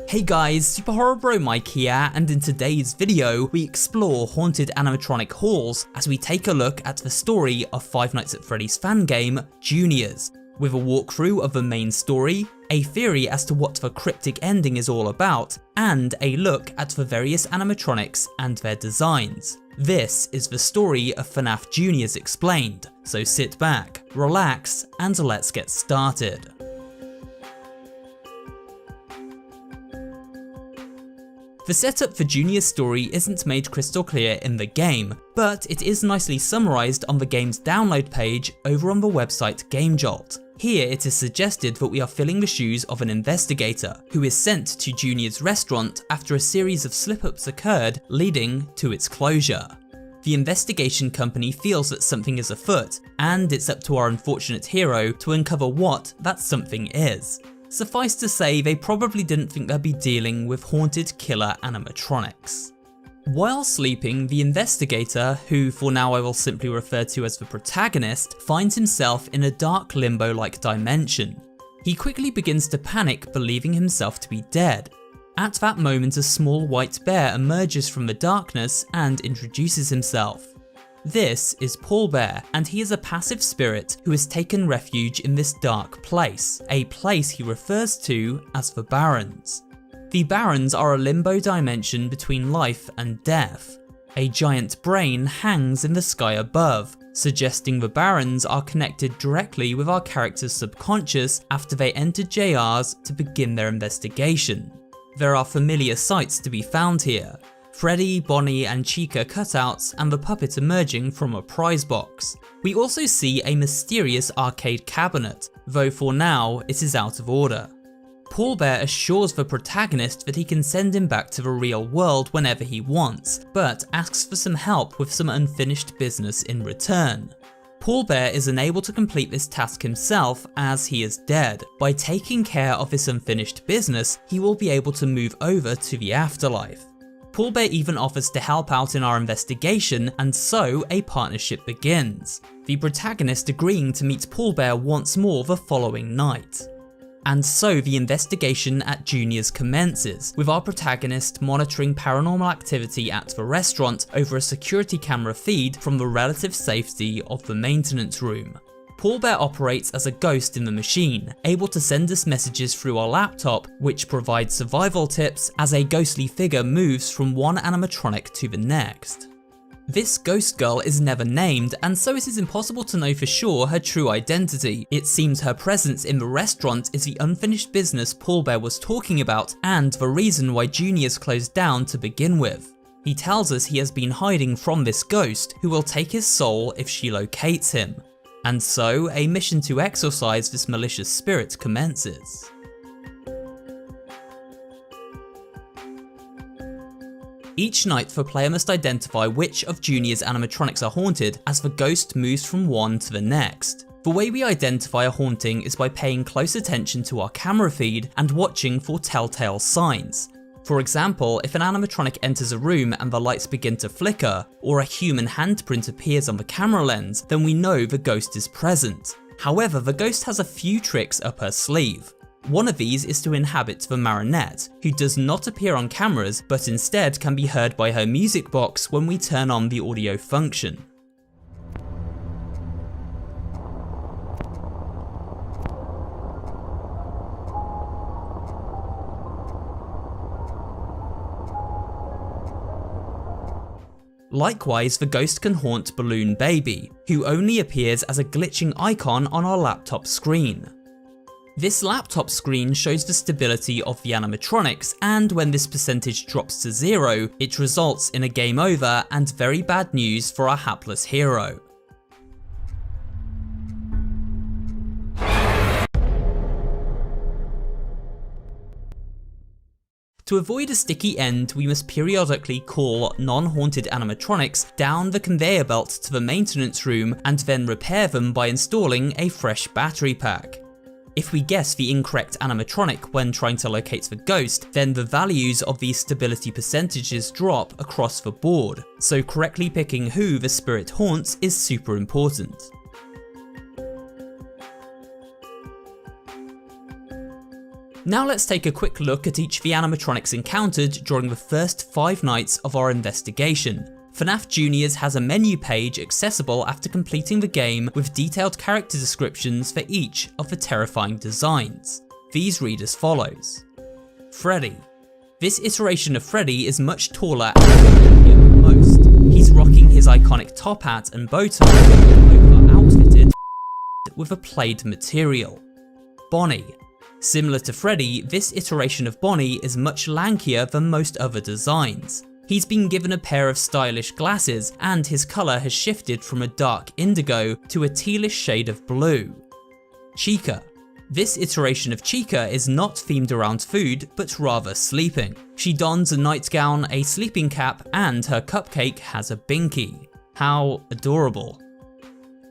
Hey guys, ᴅsᴍᴜᴜ Mike here, and in today's video we explore haunted animatronic halls as we take a look at the story of Five Nights at Freddy's fan game, Juniors, with a walkthrough of the main story, a theory as to what the cryptic ending is all about, and a look at the various animatronics and their designs. This is the story of Fnaf Jr.'s Explained, so sit back, relax, and let's get started. The setup for Junior's story isn't made crystal clear in the game, but it is nicely summarised on the game's download page over on the website GameJolt. Here it is suggested that we are filling the shoes of an investigator who is sent to Junior's restaurant after a series of slip-ups occurred leading to its closure. The investigation company feels that something is afoot, and it's up to our unfortunate hero to uncover what that something is. Suffice to say, they probably didn't think they'd be dealing with haunted killer animatronics. While sleeping, the investigator, who for now I will simply refer to as the protagonist, finds himself in a dark limbo-like dimension. He quickly begins to panic, believing himself to be dead. At that moment, a small white bear emerges from the darkness and introduces himself. This is ᴅsᴜᴜᴜ, and he is a passive spirit who has taken refuge in this dark place, a place he refers to as the Barrens. The Barrens are a limbo dimension between life and death. A giant brain hangs in the sky above, suggesting the Barrens are connected directly with our character's subconscious after they entered JR's to begin their investigation. There are familiar sights to be found here. Freddy, Bonnie and Chica cutouts, and the puppet emerging from a prize box. We also see a mysterious arcade cabinet, though for now it is out of order. ᴅsᴜᴜ assures the protagonist that he can send him back to the real world whenever he wants, but asks for some help with some unfinished business in return. ᴅsᴜᴜ is unable to complete this task himself as he is dead. By taking care of this unfinished business, he will be able to move over to the afterlife. ᴅsᴜᴜ even offers to help out in our investigation, and so a partnership begins, the protagonist agreeing to meet ᴅsᴜᴜ once more the following night. And so the investigation at Junior's commences, with our protagonist monitoring paranormal activity at the restaurant over a security camera feed from the relative safety of the maintenance room. ᴅsᴜᴜ operates as a ghost in the machine, able to send us messages through our laptop, which provides survival tips as a ghostly figure moves from one animatronic to the next. This ghost girl is never named, and so it is impossible to know for sure her true identity. It seems her presence in the restaurant is the unfinished business ᴅsᴜᴜ was talking about, and the reason why Junior's closed down to begin with. He tells us he has been hiding from this ghost, who will take his soul if she locates him. And so, a mission to exorcise this malicious spirit commences. Each night the player must identify which of Junior's animatronics are haunted as the ghost moves from one to the next. The way we identify a haunting is by paying close attention to our camera feed and watching for telltale signs. For example, if an animatronic enters a room and the lights begin to flicker, or a human handprint appears on the camera lens, then we know the ghost is present. However, the ghost has a few tricks up her sleeve. One of these is to inhabit the marionette, who does not appear on cameras but instead can be heard by her music box when we turn on the audio function. Likewise, the ghost can haunt Balloon Baby, who only appears as a glitching icon on our laptop screen. This laptop screen shows the stability of the animatronics, and when this percentage drops to 0, it results in a game over and very bad news for our hapless hero. To avoid a sticky end, we must periodically call non-haunted animatronics down the conveyor belt to the maintenance room and then repair them by installing a fresh battery pack. If we guess the incorrect animatronic when trying to locate the ghost, then the values of these stability percentages drop across the board, so correctly picking who the spirit haunts is super important. Now let's take a quick look at each of the animatronics encountered during the first 5 nights of our investigation. Fnaf Jr.'s has a menu page accessible after completing the game with detailed character descriptions for each of the terrifying designs. These read as follows. Freddy. This iteration of Freddy is much taller and bulkier than most. He's rocking his iconic top hat and bow tie, outfitted with a plaid material. Bonnie. Similar to Freddy, this iteration of Bonnie is much lankier than most other designs. He's been given a pair of stylish glasses, and his colour has shifted from a dark indigo to a tealish shade of blue. Chica. This iteration of Chica is not themed around food, but rather sleeping. She dons a nightgown, a sleeping cap, and her cupcake has a binky. How adorable.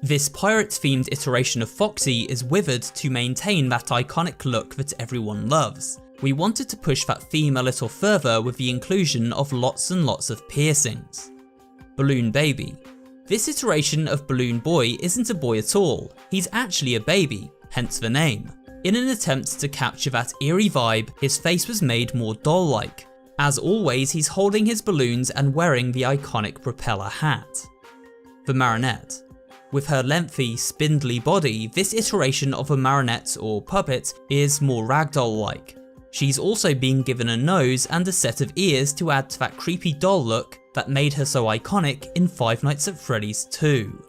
This pirate-themed iteration of Foxy is withered to maintain that iconic look that everyone loves. We wanted to push that theme a little further with the inclusion of lots and lots of piercings. Balloon Baby. This iteration of Balloon Boy isn't a boy at all, he's actually a baby, hence the name. In an attempt to capture that eerie vibe, his face was made more doll-like. As always, he's holding his balloons and wearing the iconic propeller hat. The Marionette. With her lengthy, spindly body, this iteration of a marionette or puppet is more ragdoll-like. She's also been given a nose and a set of ears to add to that creepy doll look that made her so iconic in Five Nights at Freddy's 2.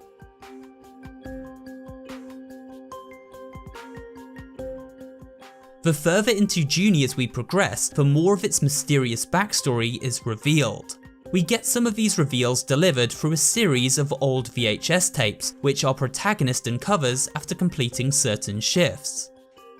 The further into Juniors we progress, the more of its mysterious backstory is revealed. We get some of these reveals delivered through a series of old VHS tapes, which our protagonist uncovers after completing certain shifts.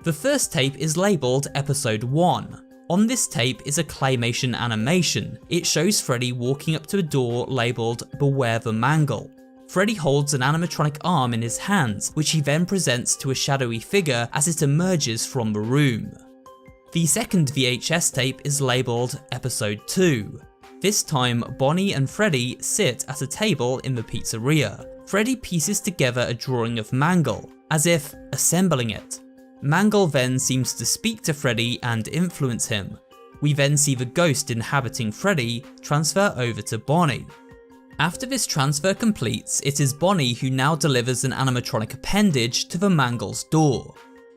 The first tape is labelled Episode 1. On this tape is a claymation animation. It shows Freddy walking up to a door labelled Beware the Mangle. Freddy holds an animatronic arm in his hands, which he then presents to a shadowy figure as it emerges from the room. The second VHS tape is labelled Episode 2. This time, Bonnie and Freddy sit at a table in the pizzeria. Freddy pieces together a drawing of Mangle, as if assembling it. Mangle then seems to speak to Freddy and influence him. We then see the ghost inhabiting Freddy transfer over to Bonnie. After this transfer completes, it is Bonnie who now delivers an animatronic appendage to the Mangle's door.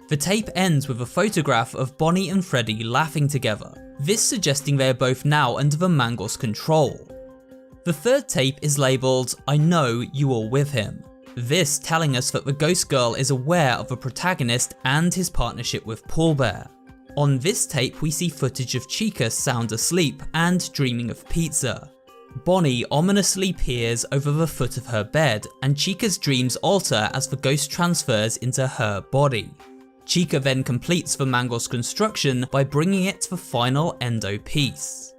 The tape ends with a photograph of Bonnie and Freddy laughing together, this suggesting they are both now under the Mangle's control. The third tape is labelled I Know You Are With Him, this telling us that the ghost girl is aware of the protagonist and his partnership with Paul Bear. On this tape we see footage of Chica sound asleep and dreaming of pizza. Bonnie ominously peers over the foot of her bed, and Chica's dreams alter as the ghost transfers into her body. Chica then completes the Mangle's construction by bringing it to the final endo piece.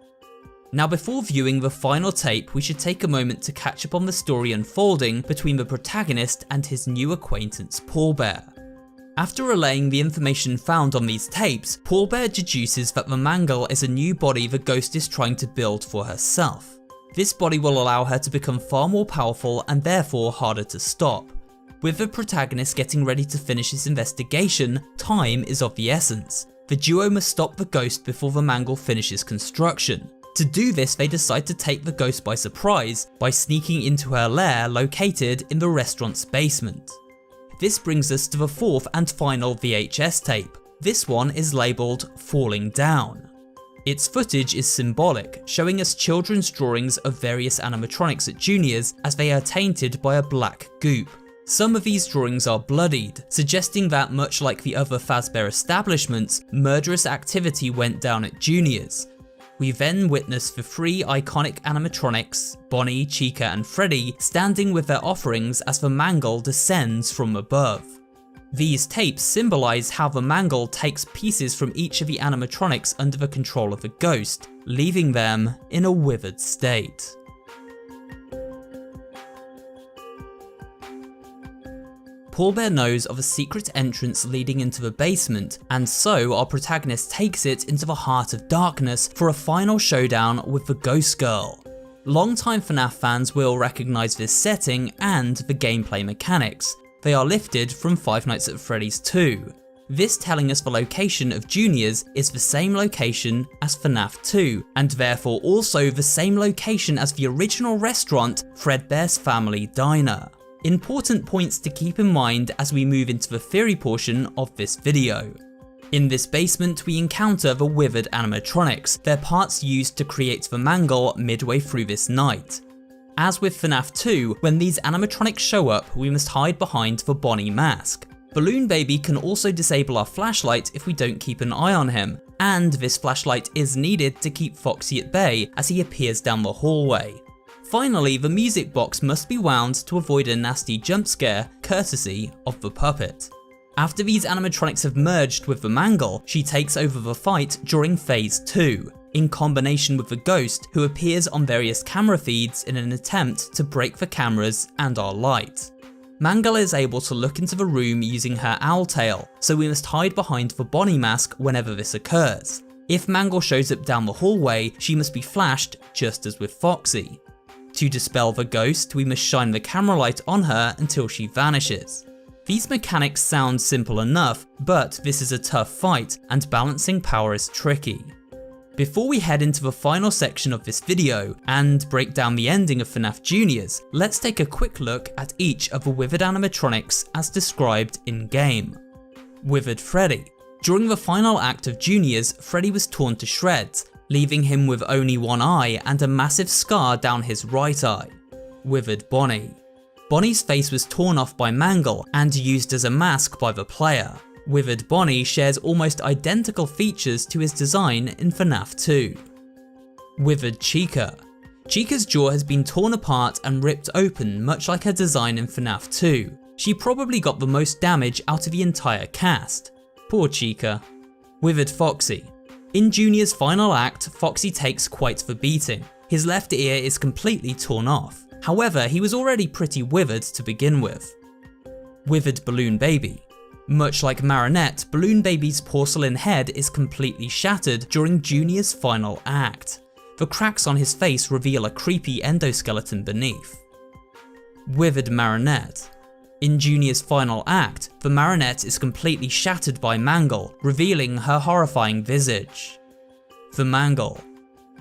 Now before viewing the final tape, we should take a moment to catch up on the story unfolding between the protagonist and his new acquaintance Paul Bear. After relaying the information found on these tapes, Paul Bear deduces that the Mangle is a new body the ghost is trying to build for herself. This body will allow her to become far more powerful and therefore harder to stop. With the protagonist getting ready to finish his investigation, time is of the essence. The duo must stop the ghost before the Mangle finishes construction. To do this, they decide to take the ghost by surprise by sneaking into her lair located in the restaurant's basement. This brings us to the fourth and final VHS tape. This one is labelled Falling Down. Its footage is symbolic, showing us children's drawings of various animatronics at Juniors as they are tainted by a black goop. Some of these drawings are bloodied, suggesting that much like the other Fazbear establishments, murderous activity went down at Juniors. We then witness the three iconic animatronics, Bonnie, Chica and Freddy, standing with their offerings as the Mangle descends from above. These tapes symbolise how the MANGLE takes pieces from each of the animatronics under the control of the ghost, leaving them in a withered state. ⴑ knows of a secret entrance leading into the basement, and so our protagonist takes it into the heart of darkness for a final showdown with the ghost girl. Longtime FNAF fans will recognise this setting and the gameplay mechanics. They are lifted from Five Nights at Freddy's 2. This telling us the location of Junior's is the same location as FNAF 2, and therefore also the same location as the original restaurant, Fredbear's Family Diner. Important points to keep in mind as we move into the theory portion of this video. In this basement we encounter the withered animatronics, their parts used to create the MANGLE midway through this night. As with FNAF 2, when these animatronics show up we must hide behind the Bonnie mask. Balloon Baby can also disable our flashlight if we don't keep an eye on him, and this flashlight is needed to keep Foxy at bay as he appears down the hallway. Finally, the music box must be wound to avoid a nasty jump scare, courtesy of the puppet. After these animatronics have merged with the MANGLE, she takes over the fight during phase 2, in combination with the ghost who appears on various camera feeds in an attempt to break the cameras and our light. MANGLE is able to look into the room using her owl tail, so we must hide behind the Bonnie mask whenever this occurs. If MANGLE shows up down the hallway, she must be flashed just as with Foxy. To dispel the ghost, we must shine the camera light on her until she vanishes. These mechanics sound simple enough, but this is a tough fight, and balancing power is tricky. Before we head into the final section of this video, and break down the ending of FNAF Juniors, let's take a quick look at each of the withered animatronics as described in-game. Withered Freddy. During the final act of Juniors, Freddy was torn to shreds, leaving him with only one eye and a massive scar down his right eye. Withered Bonnie. Bonnie's face was torn off by MANGLE and used as a mask by the player. Withered Bonnie shares almost identical features to his design in FNAF 2. Withered Chica. Chica's jaw has been torn apart and ripped open much like her design in FNAF 2. She probably got the most damage out of the entire cast. Poor Chica. Withered Foxy. In Junior's final act, Foxy takes quite the beating. His left ear is completely torn off. However, he was already pretty withered to begin with. Withered Balloon Baby. Much like Marinette, Balloon Baby's porcelain head is completely shattered during Junior's final act. The cracks on his face reveal a creepy endoskeleton beneath. Withered Marinette. In Junior's final act, the Marinette is completely shattered by MANGLE, revealing her horrifying visage. The MANGLE.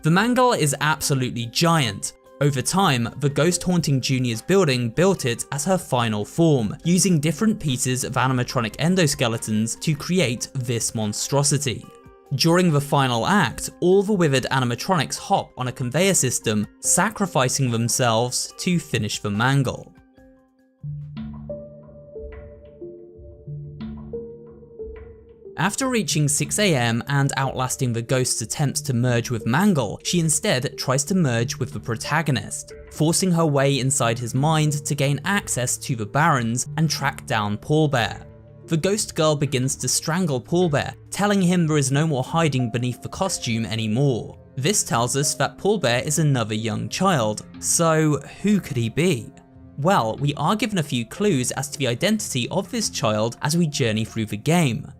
The MANGLE is absolutely giant. Over time, the ghost haunting Junior's building built it as her final form, using different pieces of animatronic endoskeletons to create this monstrosity. During the final act, all the withered animatronics hop on a conveyor system, sacrificing themselves to finish the MANGLE. After reaching 6 AM and outlasting the ghost's attempts to merge with MANGLE, she instead tries to merge with the protagonist, forcing her way inside his mind to gain access to the Barons and track down Bear. The ghost girl begins to strangle Bear, telling him there is no more hiding beneath the costume anymore. This tells us that Bear is another young child, so who could he be? Well, we are given a few clues as to the identity of this child as we journey through the game.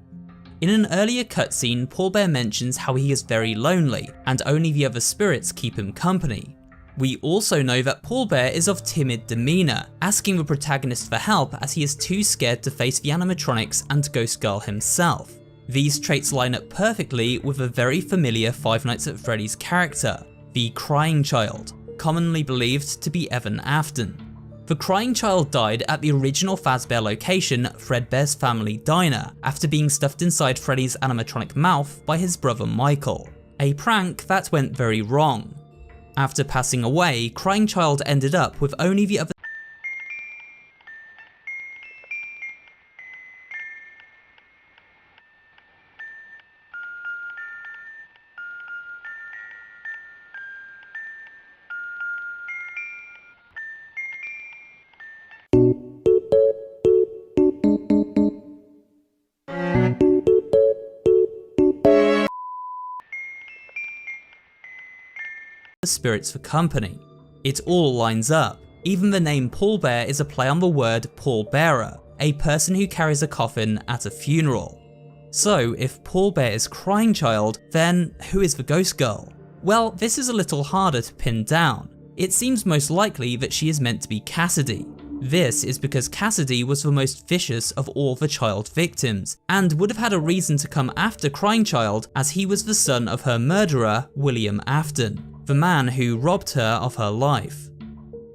In an earlier cutscene, Bear mentions how he is very lonely, and only the other spirits keep him company. We also know that Bear is of timid demeanour, asking the protagonist for help as he is too scared to face the animatronics and Ghost Girl himself. These traits line up perfectly with a very familiar Five Nights at Freddy's character, the Crying Child, commonly believed to be Evan Afton. The Crying Child died at the original Fazbear location, Fredbear's Family Diner, after being stuffed inside Freddy's animatronic mouth by his brother Michael. A prank that went very wrong. After passing away, Crying Child ended up with only the other the spirits for company. It all lines up. Even the name pallbearer is a play on the word pallbearer, a person who carries a coffin at a funeral. So if pallbearer is crying child, then who is the ghost girl? Well, this is a little harder to pin down. It seems most likely that she is meant to be Cassidy. This is because Cassidy was the most vicious of all the child victims, and would have had a reason to come after crying child, as he was the son of her murderer, William Afton, the man who robbed her of her life.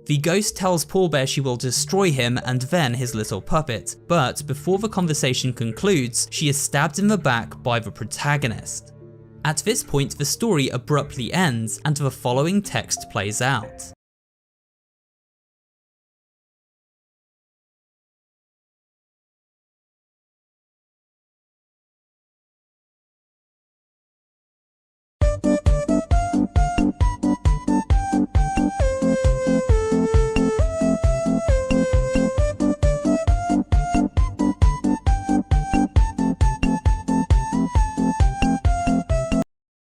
The ghost tells pallbearer she will destroy him and then his little puppet, but before the conversation concludes, she is stabbed in the back by the protagonist. At this point, the story abruptly ends and the following text plays out.